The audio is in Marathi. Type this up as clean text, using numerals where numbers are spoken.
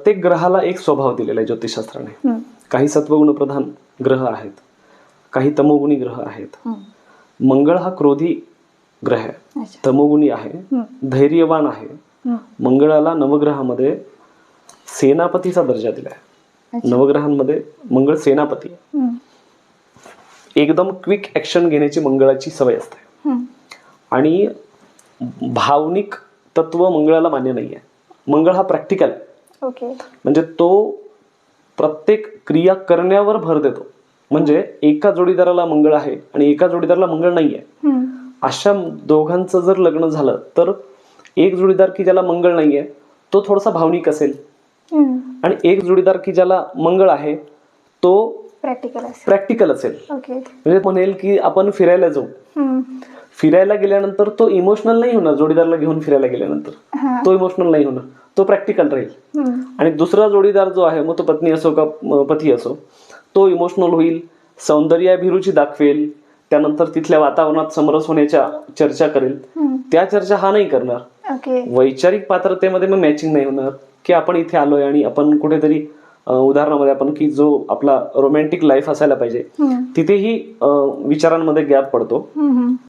प्रत्येक ग्रहाला एक स्वभाव दिलेला आहे ज्योतिषशास्त्राने. काही सत्वगुण प्रधान ग्रह आहेत, काही तमोगुणी ग्रह आहेत. मंगळ हा क्रोधी ग्रह आहे, तमोगुणी आहे, धैर्यवान आहे. मंगळाला नवग्रहामध्ये सेनापतीचा दर्जा दिला आहे. नवग्रहांमध्ये मंगळ सेनापती आहे. एकदम क्विक ऍक्शन घेण्याची मंगळाची सवय असते. आणि भावनिक तत्व मंगळाला मान्य नाहीये. मंगळ हा प्रॅक्टिकल आहे. म्हणजे तो प्रत्येक क्रिया करण्यावर भर देतो. म्हणजे एका जोडीदाराला मंगळ आहे आणि एका जोडीदाराला मंगळ नाहीये, अशा दोघांचं जर लग्न झालं तर एक जोडीदार की ज्याला मंगळ नाहीये तो थोडासा भावनिक असेल, आणि एक जोडीदार की ज्याला मंगळ आहे तो प्रॅक्टिकल असेल. म्हणजे म्हणेल की आपण फिरायला जाऊ, फिरायला गेल्यानंतर तो इमोशनल नाही होणार. जोडीदाराला घेऊन फिरायला गेल्यानंतर तो इमोशनल नाही होणार, तो प्रॅक्टिकल राहील. आणि दुसरा जोडीदार जो आहे, मग तो पत्नी असो का पती असो, तो इमोशनल होईल, सौंदर्याभिरुची दाखवेल, त्यानंतर तिथल्या वातावरणात समरस होण्याच्या चर्चा करेल. त्या चर्चा हा नाही करणार. वैचारिक पात्रतेमध्ये मग मॅचिंग नाही होणार की आपण इथे आलोय आणि आपण कुठेतरी उदाहरणामध्ये आपण की जो आपला रोमॅन्टिक लाईफ असायला पाहिजे तिथेही विचारांमध्ये गॅप पडतो.